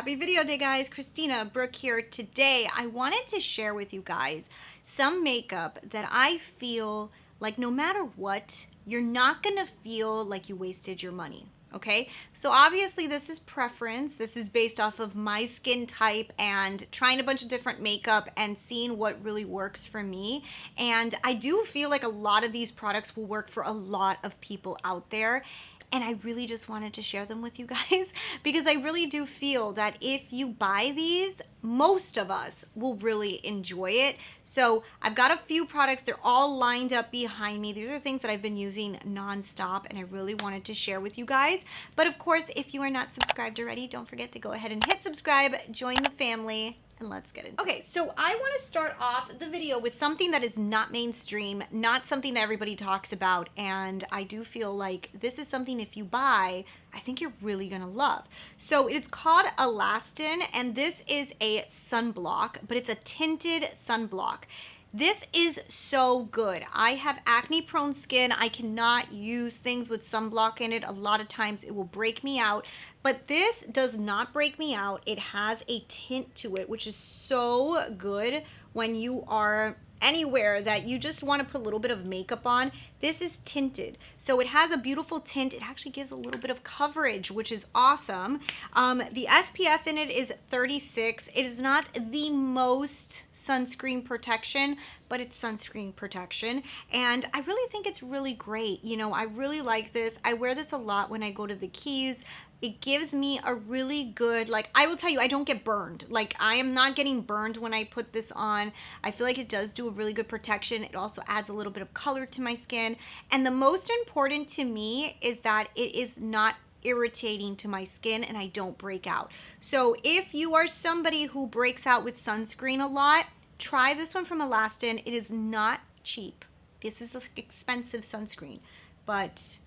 Happy video day, guys. Christina, Brooke here. Today, I wanted to share with you guys some makeup that I feel like no matter what, you're not gonna feel like you wasted your money. Okay, so obviously this is preference. This is based off of my skin type and trying a bunch of different makeup and seeing what really works for me. And I do feel like a lot of these products will work for a lot of people out there. And I really just wanted to share them with you guys because I really do feel that if you buy these, most of us will really enjoy it. So I've got a few products. They're all lined up behind me. These are things that I've been using nonstop and I really wanted to share with you guys. But of course, if you are not subscribed already, don't forget to go ahead and hit subscribe, join the family, and let's get into it. Okay, so I want to start off the video with something that is not mainstream, not something that everybody talks about, and I do feel like this is something if you buy, I think you're really gonna love. So it's called Elastin, and this is a sunblock, but it's a tinted sunblock. This is so good. I have acne prone skin. I cannot use things with sunblock in it. A lot of times it will break me out, but this does not break me out. It has a tint to it, which is so good when you are anywhere that you just want to put a little bit of makeup on. This is tinted, so it has a beautiful tint. It actually gives a little bit of coverage, which is awesome. The SPF in it is 36. It is not the most sunscreen protection, but it's sunscreen protection, and I really think it's really great. You know, I really like this. I wear this a lot when I go to the Keys. It gives me a really good, like, I will tell you, I don't get burned. Like, I am not getting burned when I put this on. I feel like it does do a really good protection. It also adds a little bit of color to my skin. And the most important to me is that it is not irritating to my skin and I don't break out. So if you are somebody who breaks out with sunscreen a lot, try this one from Elastin. It is not cheap. This is an expensive sunscreen, but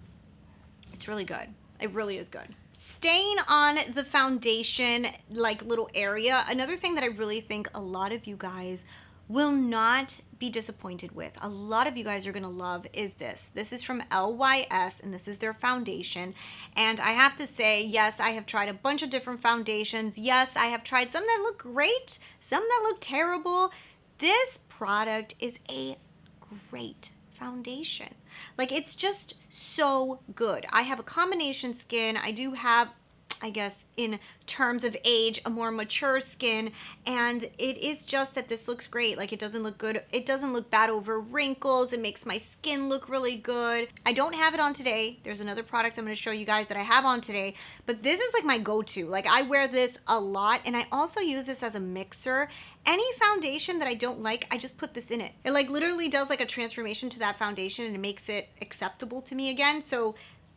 it's really good. It really is good. Staying on the foundation like little area, another thing that I really think a lot of you guys will not be disappointed with, a lot of you guys are gonna love, is this. This is from LYS and this is their foundation. And I have to say, yes, I have tried a bunch of different foundations. Yes, I have tried some that look great, some that look terrible. This product is a great foundation. Like, it's just so good. I have a combination skin. I do have, I guess, in terms of age, a more mature skin, and it is just that this looks great. Like, it doesn't look good. It doesn't look bad over wrinkles. It makes my skin look really good. I don't have it on today. There's another product I'm going to show you guys that I have on today, but this is like my go-to. Like, I wear this a lot, and I also use this as a mixer. Any foundation that I don't like, I just put this in it. It like literally does like a transformation to that foundation and it makes it acceptable to me again. So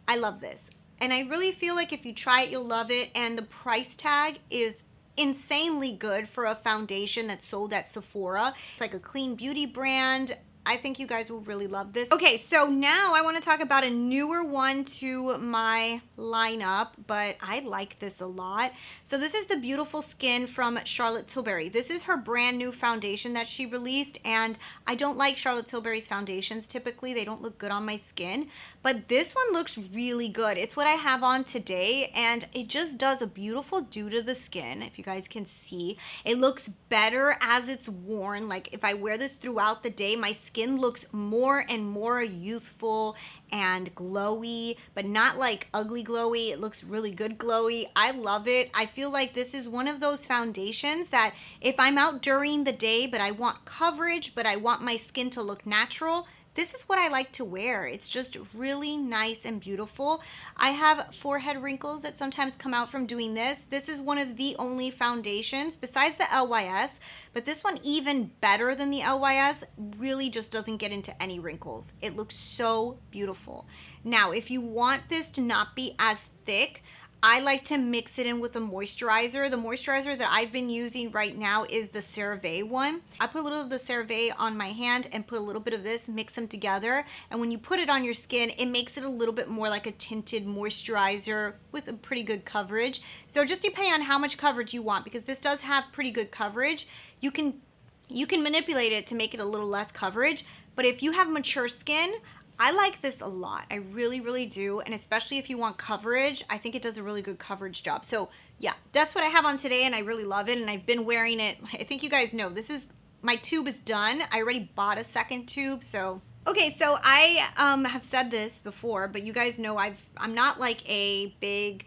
I love this. And I really feel like if you try it, you'll love it. And the price tag is insanely good for a foundation that's sold at Sephora. It's like a clean beauty brand. I think you guys will really love this. Okay, so now I want to talk about a newer one to my lineup, but I like this a lot. So this is the Beautiful Skin from Charlotte Tilbury. This is her brand new foundation that she released, and I don't like Charlotte Tilbury's foundations typically. They don't look good on my skin, but this one looks really good. It's what I have on today, and it just does a beautiful do to the skin. If you guys can see, it looks better as it's worn. Like, if I wear this throughout the day, my skin looks more and more youthful and glowy, but not like ugly glowy. It looks really good glowy. I love it. I feel like this is one of those foundations that if I'm out during the day, but I want coverage, but I want my skin to look natural, this is what I like to wear. It's just really nice and beautiful. I have forehead wrinkles that sometimes come out from doing this. This is one of the only foundations besides the LYS, but this one, even better than the LYS, really just doesn't get into any wrinkles. It looks so beautiful. Now, if you want this to not be as thick, I like to mix it in with a moisturizer. The moisturizer that I've been using right now is the CeraVe one. I put a little of the CeraVe on my hand and put a little bit of this, mix them together. And when you put it on your skin, it makes it a little bit more like a tinted moisturizer with a pretty good coverage. So just depending on how much coverage you want, because this does have pretty good coverage, you can manipulate it to make it a little less coverage. But if you have mature skin, I like this a lot. I really, really do. And especially if you want coverage, I think it does a really good coverage job. So yeah, that's what I have on today, and I really love it, and I've been wearing it. I think you guys know, this is, my tube is done. I already bought a second tube, so. Okay, so I have said this before, but you guys know I'm not like a big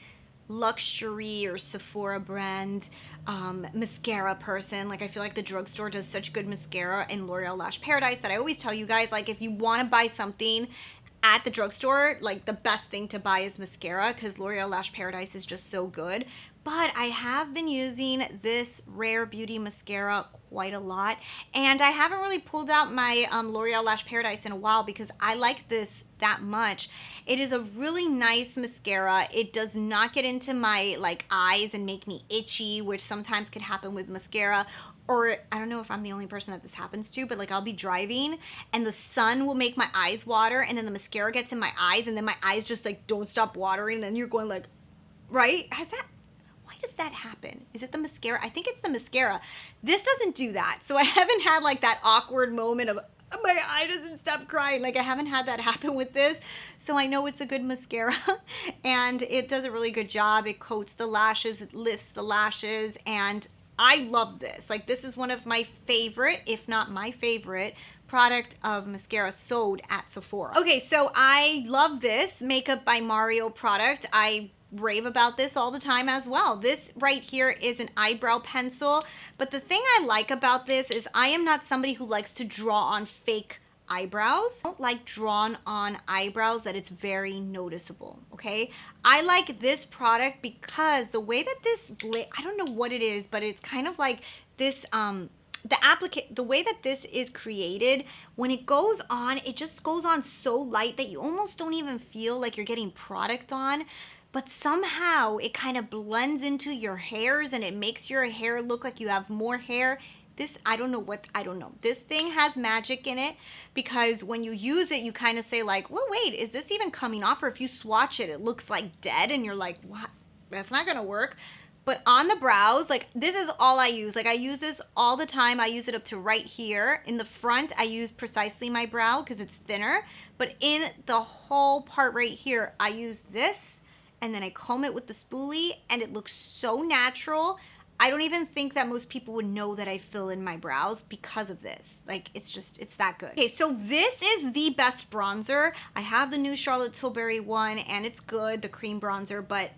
luxury or Sephora brand mascara person. Like, I feel like the drugstore does such good mascara in L'Oreal Lash Paradise that I always tell you guys, like, if you want to buy something at the drugstore, like, the best thing to buy is mascara, because L'Oreal Lash Paradise is just so good. But I have been using this Rare Beauty mascara quite a lot, and I haven't really pulled out my L'Oreal Lash Paradise in a while because I like this that much. It is a really nice mascara. It does not get into my like eyes and make me itchy, which sometimes can happen with mascara. Or I don't know if I'm the only person that this happens to, but like, I'll be driving and the sun will make my eyes water, and then the mascara gets in my eyes, and then my eyes just like don't stop watering, and then you're going like, right? Why does that happen? Is it the mascara? I think it's the mascara. This doesn't do that. So I haven't had like that awkward moment of, my eye doesn't stop crying. Like, I haven't had that happen with this. So I know it's a good mascara and it does a really good job. It coats the lashes, it lifts the lashes, and I love this. Like, this is one of my favorite, if not my favorite, product of mascara sold at Sephora. Okay, so I love this Makeup by Mario product. I rave about this all the time as well. This right here is an eyebrow pencil, but the thing I like about this is I am not somebody who likes to draw on fake eyebrows. I don't like drawn on eyebrows that it's very noticeable, okay? I like this product because the way that this, I don't know what it is, but it's kind of like this, the way that this is created, when it goes on, it just goes on so light that you almost don't even feel like you're getting product on. But somehow it kind of blends into your hairs and it makes your hair look like you have more hair. This, I don't know. This thing has magic in it, because when you use it, you kind of say like, well, wait, is this even coming off? Or if you swatch it, it looks like dead and you're like, what? That's not gonna work. But on the brows, like, this is all I use. Like, I use this all the time. I use it up to right here. In the front, I use Precisely My Brow because it's thinner. But in the whole part right here, I use this, and then I comb it with the spoolie, and it looks so natural. I don't even think that most people would know that I fill in my brows because of this. Like, it's that good. Okay, so this is the best bronzer. I have the new Charlotte Tilbury one, and it's good, the cream bronzer, but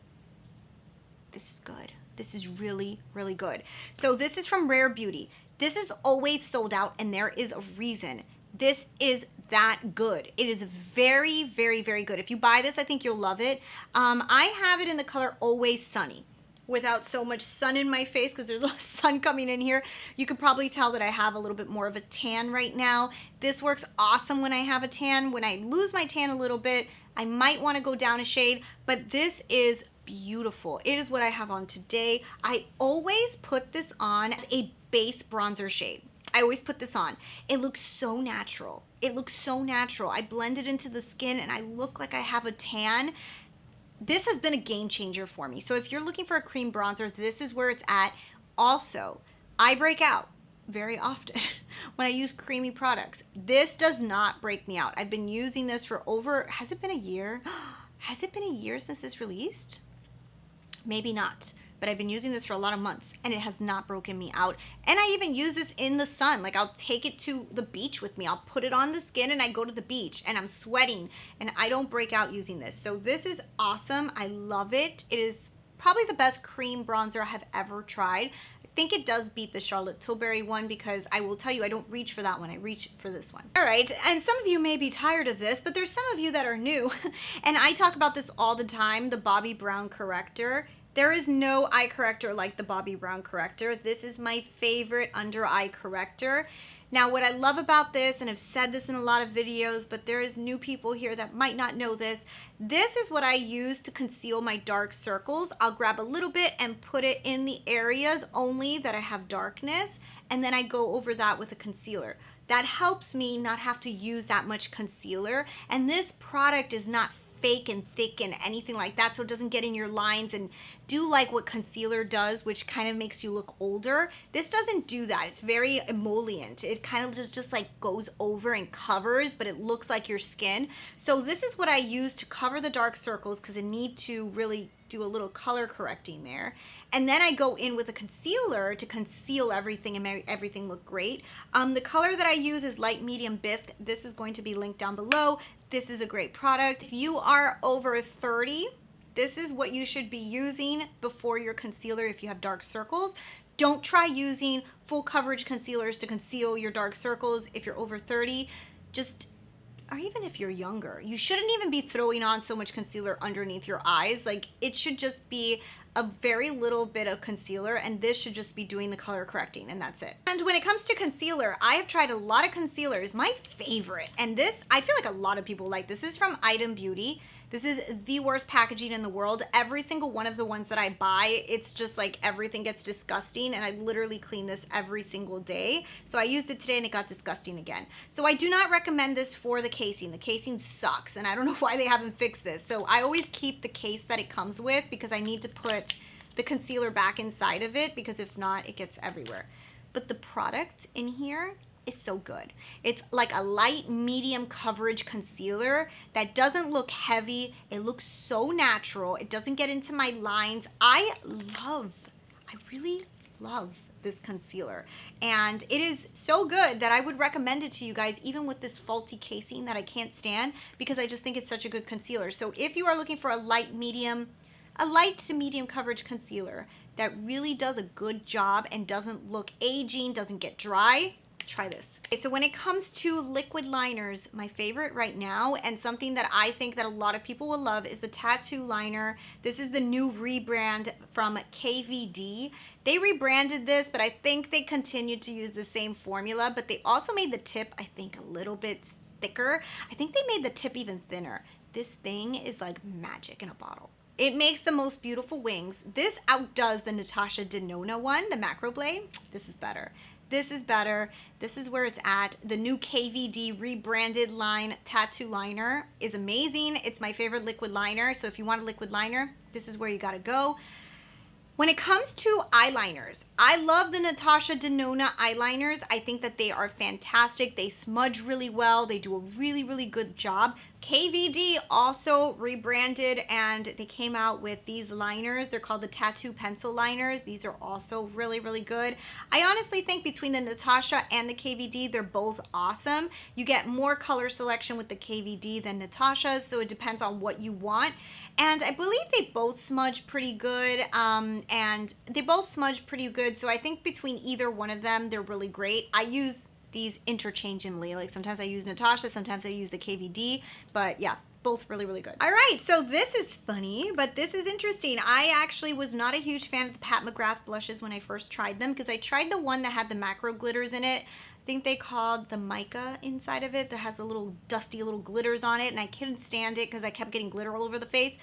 this is good. This is really, really good. So this is from Rare Beauty. This is always sold out, and there is a reason. This is that good. It is very, very, very good. If you buy this, I think you'll love it. I have it in the color Always Sunny, without so much sun in my face, because there's a lot of sun coming in here. You could probably tell that I have a little bit more of a tan right now. This works awesome when I have a tan. When I lose my tan a little bit, I might want to go down a shade, but this is beautiful. It is what I have on today. I always put this on as a base bronzer shade. I always put this on. It looks so natural. It looks so natural. I blend it into the skin and I look like I have a tan. This has been a game changer for me. So if you're looking for a cream bronzer, this is where it's at. Also, I break out very often when I use creamy products. This does not break me out. I've been using this for over, has it been a year? Has it been a year since this released? Maybe not. But I've been using this for a lot of months and it has not broken me out. And I even use this in the sun. Like, I'll take it to the beach with me. I'll put it on the skin and I go to the beach and I'm sweating and I don't break out using this. So this is awesome. I love it. It is probably the best cream bronzer I have ever tried. I think it does beat the Charlotte Tilbury one, because I will tell you, I don't reach for that one. I reach for this one. All right, and some of you may be tired of this, but there's some of you that are new. And I talk about this all the time, the Bobbi Brown Corrector. There is no eye corrector like the Bobbi Brown Corrector. This is my favorite under eye corrector. Now, what I love about this, and I've said this in a lot of videos, but there is new people here that might not know this. This is what I use to conceal my dark circles. I'll grab a little bit and put it in the areas only that I have darkness, and then I go over that with a concealer. That helps me not have to use that much concealer, and this product is not fake and thick and anything like that, so it doesn't get in your lines and do like what concealer does, which kind of makes you look older. This doesn't do that. It's very emollient. It kind of just like goes over and covers, but it looks like your skin. So this is what I use to cover the dark circles, because I need to really do a little color correcting there. And then I go in with a concealer to conceal everything and make everything look great. The color that I use is light medium bisque. This is going to be linked down below. This is a great product. If you are over 30, this is what you should be using before your concealer if you have dark circles. Don't try using full coverage concealers to conceal your dark circles if you're over 30. Or even if you're younger. You shouldn't even be throwing on so much concealer underneath your eyes. Like, it should just be a very little bit of concealer, and this should just be doing the color correcting, and that's it. And when it comes to concealer, I have tried a lot of concealers. My favorite, and this, I feel like a lot of people like this, is from Item Beauty. This is the worst packaging in the world. Every single one of the ones that I buy, it's just like everything gets disgusting, and I literally clean this every single day. So I used it today and it got disgusting again. So I do not recommend this for the casing. The casing sucks, and I don't know why they haven't fixed this. So I always keep the case that it comes with because I need to put the concealer back inside of it, because if not, it gets everywhere. But the product in here is so good. It's like a light medium coverage concealer that doesn't look heavy. It looks so natural. It doesn't get into my lines. I really love this concealer, and it is so good that I would recommend it to you guys, even with this faulty casing that I can't stand, because I just think it's such a good concealer. So if you are looking for a light to medium coverage concealer that really does a good job and doesn't look aging, doesn't get dry, try this. Okay, so when it comes to liquid liners, my favorite right now, and something that I think that a lot of people will love, is the tattoo liner. This is the new rebrand from KVD. They rebranded this, but I think they continued to use the same formula, but they also made the tip, I think, a little bit thicker. I think they made the tip even thinner. This thing is like magic in a bottle. It makes the most beautiful wings. This outdoes the Natasha Denona one, the Macro Blade. This is better. This is better. This is where it's at. The new KVD rebranded line tattoo liner is amazing. It's my favorite liquid liner. So if you want a liquid liner, this is where you gotta go. When it comes to eyeliners, I love the Natasha Denona eyeliners. I think that they are fantastic. They smudge really well. They do a really, really good job. KVD also rebranded, and they came out with these liners. They're called the Tattoo Pencil Liners. These are also really, really good. I honestly think between the Natasha and the KVD, they're both awesome. You get more color selection with the KVD than Natasha's, so it depends on what you want. And I believe they both smudge pretty good, so I think between either one of them, they're really great. I use these interchangeably. Like, sometimes I use Natasha, sometimes I use the KVD, but yeah, both really, really good. All right, so this is funny, but this is interesting. I actually was not a huge fan of the Pat McGrath blushes when I first tried them, because I tried the one that had the macro glitters in it. I think they called the mica inside of it, that has a little dusty little glitters on it, and I couldn't stand it because I kept getting glitter all over the face.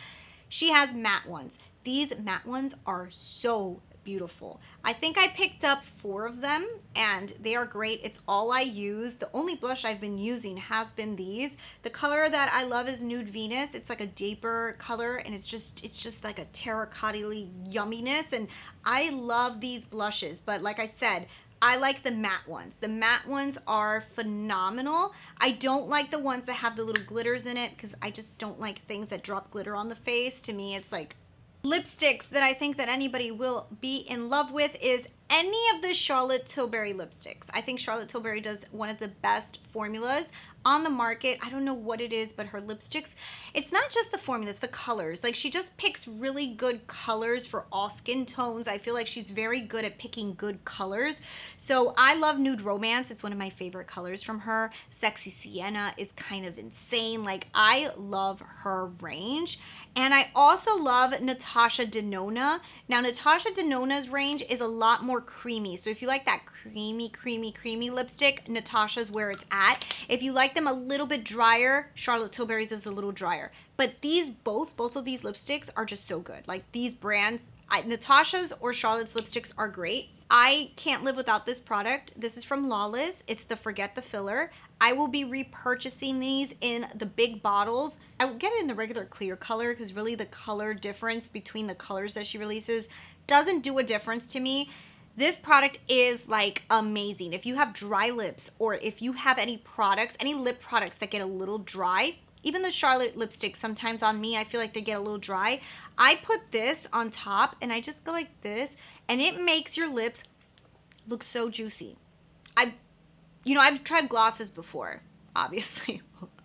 She has matte ones. These matte ones are so beautiful. I think I picked up 4 of them, and they are great. It's all I use. The only blush I've been using has been these. The color that I love is Nude Venus. It's like a deeper color, and it's just like a terracotta-y yumminess, and I love these blushes. But like I said, I like the matte ones. The matte ones are phenomenal. I don't like the ones that have the little glitters in it, because I just don't like things that drop glitter on the face. To me, it's like lipsticks that I think that anybody will be in love with is any of the Charlotte Tilbury lipsticks. I think Charlotte Tilbury does one of the best formulas on the market. I don't know what it is, but her lipsticks, it's not just the formula, it's the colors. Like, she just picks really good colors for all skin tones. I feel like she's very good at picking good colors. So I love Nude Romance. It's one of my favorite colors from her. Sexy Sienna is kind of insane. Like, I love her range. And I also love Natasha Denona. Now, Natasha Denona's range is a lot more creamy. So if you like that creamy lipstick, Natasha's where it's at. If you like them a little bit drier, Charlotte Tilbury's is a little drier. But these both of these lipsticks are just so good. Like, these brands, Natasha's or Charlotte's lipsticks are great. I can't live without this product. This is from Lawless. It's the Forget the Filler. I will be repurchasing these in the big bottles. I will get it in the regular clear color, because really the color difference between the colors that she releases doesn't do a difference to me. This product is like amazing. If you have dry lips, or if you have any products, any lip products that get a little dry, even the Charlotte lipsticks, sometimes on me, I feel like they get a little dry. I put this on top and I just go like this, and it makes your lips look so juicy. I've tried glosses before, obviously.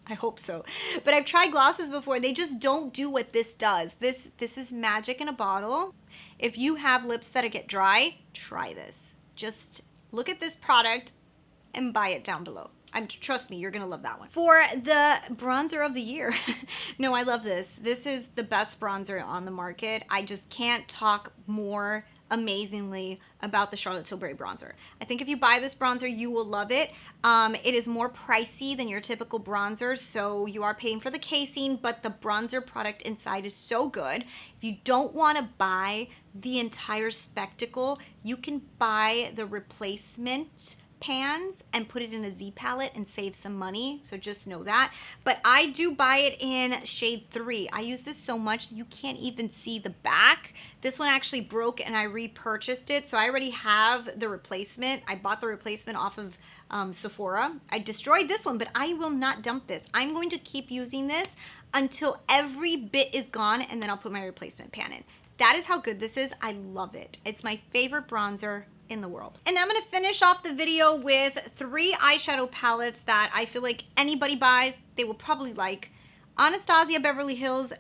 I hope so. But I've tried glosses before. They just don't do what this does. This is magic in a bottle. If you have lips that get dry, try this. Just look at this product and buy it down below. Trust me, you're gonna love that one. For the bronzer of the year, no, I love this. This is the best bronzer on the market. I just can't talk more amazingly about the Charlotte Tilbury bronzer. I think if you buy this bronzer, you will love it. It is more pricey than your typical bronzer, so you are paying for the casing, but the bronzer product inside is so good. If you don't want to buy the entire spectacle, you can buy the replacement pans and put it in a Z palette and save some money, so just know that. But I do buy it in shade 3. I use this so much that you can't even see the back. This one actually broke and I repurchased it, so I already have the replacement. I bought the replacement off of Sephora. I destroyed this one, but I will not dump this. I'm going to keep using this until every bit is gone, and then I'll put my replacement pan in. That is how good this is. I love it. It's my favorite bronzer in the world. And I'm gonna finish off the video with 3 eyeshadow palettes that I feel like anybody buys, they will probably like. Anastasia Beverly Hills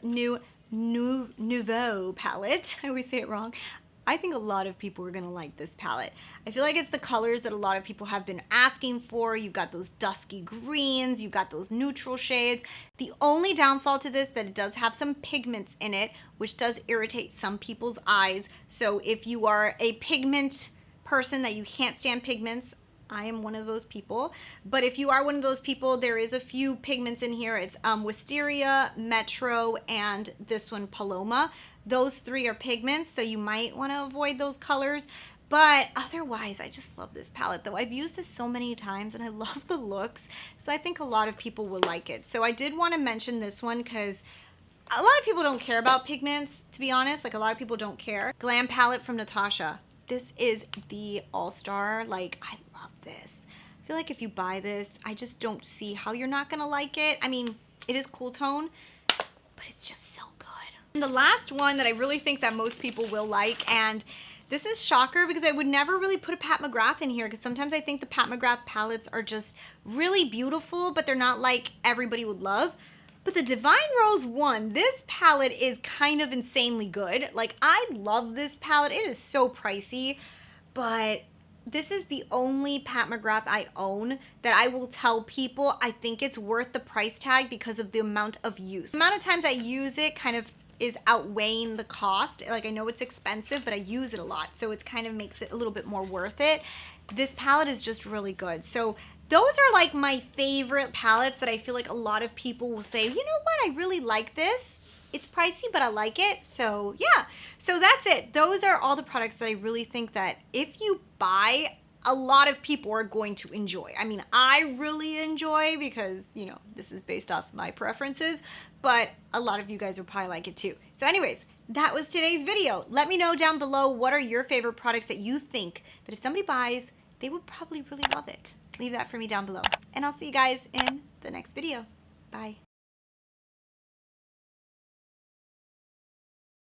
Nouveau palette. I always say it wrong. I think a lot of people are gonna like this palette. I feel like it's the colors that a lot of people have been asking for. You've got those dusky greens, you've got those neutral shades. The only downfall to this that it does have some pigments in it, which does irritate some people's eyes. So if you are a pigment person that you can't stand pigments, I am one of those people. But if you are one of those people, there is a few pigments in here. It's Wisteria, Metro, and this one, Paloma. Those 3 are pigments, so you might want to avoid those colors. But otherwise, I just love this palette, though. I've used this so many times, and I love the looks, so I think a lot of people will like it. So I did want to mention this one because a lot of people don't care about pigments, to be honest. Like, a lot of people don't care. Glam palette from Natasha. This is the all-star. Like, I love this. I feel like if you buy this, I just don't see how you're not gonna like it. I mean, it is cool tone, but it's just so good. And the last one that I really think that most people will like, and this is shocker because I would never really put a Pat McGrath in here because sometimes I think the Pat McGrath palettes are just really beautiful, but they're not like everybody would love. But the Divine Rose one, this palette is kind of insanely good. Like, I love this palette. It is so pricey, but this is the only Pat McGrath I own that I will tell people I think it's worth the price tag because of the amount of use. The amount of times I use it kind of is outweighing the cost. Like, I know it's expensive, but I use it a lot, so it kind of makes it a little bit more worth it. This palette is just really good. So those are like my favorite palettes that I feel like a lot of people will say, you know what, I really like this. It's pricey, but I like it. So yeah, so that's it. Those are all the products that I really think that if you buy, a lot of people are going to enjoy. I mean, I really enjoy because, you know, this is based off my preferences, but a lot of you guys will probably like it too. So anyways, that was today's video. Let me know down below what are your favorite products that you think that if somebody buys, they would probably really love it. Leave that for me down below. And I'll see you guys in the next video. Bye.